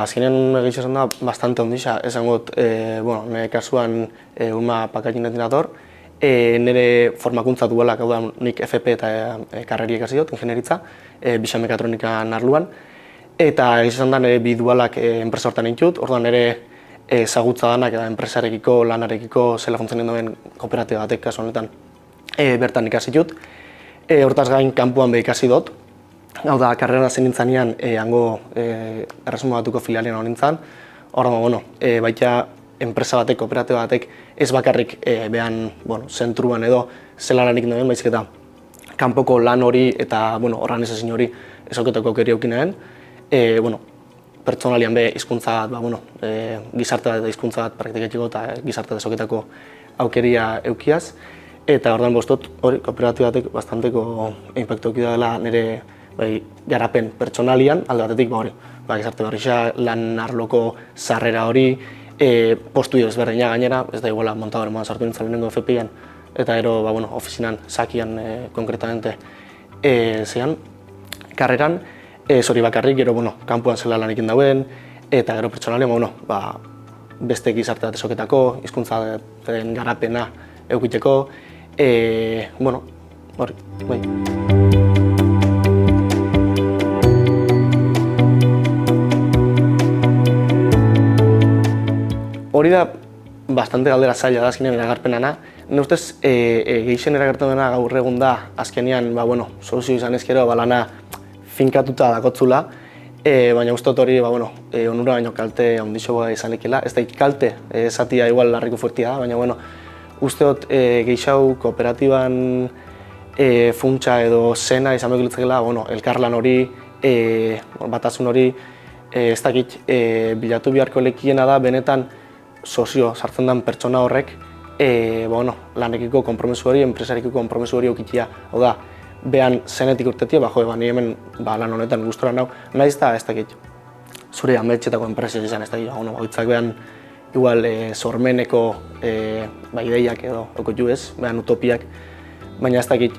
azkenean egitxe zen da bastante ondisa, esan got, bueno, nire kasuan Ulma Pakainetin dator, nire formakuntza duelak, hau da, nik FP eta karreri ikasi dut, ingenieritza, bisamekatronikan arluan, eta egitxe zen da nire bi dualak enpresa hortan intut, orduan nire ezagutza danak eta enpresarekiko, lanarekiko, zela funtzionen duen kooperatiba batek kasu honetan bertan ikasi dut. Hortaz gain kanpoan be ikasi dut. Hau da, karrera zen nintzanean hango Erresuma Batuko filialean hor nintzen. Horren, bueno, baita enpresa batek, kooperatiba batek ez bakarrik behan zentruan edo zela lanik duen, baizik eta kanpoko lan hori eta organizazio hori ezauketako aukeri aukineen. Pertsonalian be hizkuntza bat, gizarte bat eta hizkuntza bat praktikatzeko eta gizarte ezauketako aukeria eukiaz. Eta orduan bostot hori kooperatibatek bastanteko inpaktu auki dela nire garapen pertsonalian, alde batetik gizarte berrixa, lan arloko sarrera hori, postu ezberdina gainera, ez da iguala montadore modan sartu nintzen lehenengo FP-an, eta ero ofizinan, sakian konkretamente zean, karreran, hori bakarrik, gero kanpoan zela lan ekin dauen, eta gero pertsonalian, beste gizarte bat ezoketako, hizkuntzaren garapena eukiteko, hori, bai. Hori da bastante galdera zaila da azkenean iragarpenana. Nire ustez, gehixen iragartzen dena gaur egun da, azkenean, soluzio izan ezkero, lana finkatuta dakotzula, baina uste dut hori, onura baino kalte handixoa izan lekela. Ez da kalte, esatia igual larriko fuertia da, baina uste dut gehixau kooperatiban funtsa edo zena izan behar litzakela, elkarlan hori, batasun hori, ez dakit, bilatu beharko lekiena da, benetan sozio sartzen den pertsona horrek, lanekiko konpromesu hori, enpresarekiko konpromesu hori eukitia. Hau da, behan zenetik urtetia, ni hemen lan honetan gustora nau, nahiz da, ez dakit, zure ametxetako enpresa izan, ez dakit, bakoitzak behan igual sormeneko ideiak edo okotju ez, behan utopiak, baina ez dakit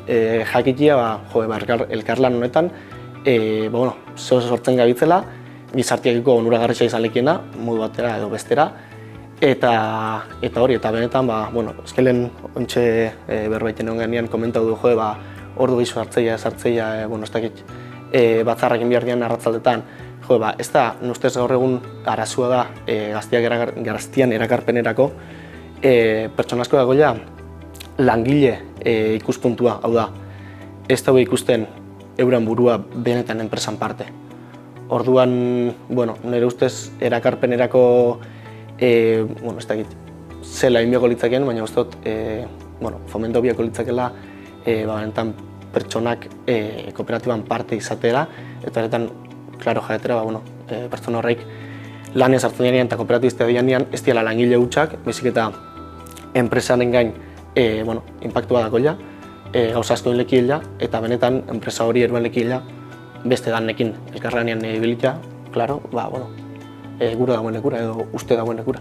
jakitia, elkarlan honetan, zeo sortzen gabitzela, gizartiakiko onuragarritza izan lekiena, modu batera edo bestera, eta hori, eta benetan, ezkelen ontxe berbaiten egon genean komentau du, ordu gizu hartzeia, ez dakit, batzarrakin behar dian arratzaldetan, ez da, nustez gaur egun arazua da gaztian erakarpenerako pertsona asko dagoela langile ikuspuntua, hau da, ez dago ikusten euren burua benetan enpresan parte. Orduan, nire ustez erakarpenerako ez dakit, zela inbiako litzakeen, baina uste dut, fomento biako litzakela benetan pertsonak kooperatiban parte izatera, eta benetan, klaro jaietera, pertsona horreik lanean sartzen dianean eta kooperatibiztea dianean ez diala langile hutsak, baizik eta enpresaren gain inpaktua dagoela, gauza asko lekiela, eta benetan enpresa hori eruen lekiela beste danekin elkarlanean ibilita, klaro, gura dagoen lekura edo uste dagoen lekura.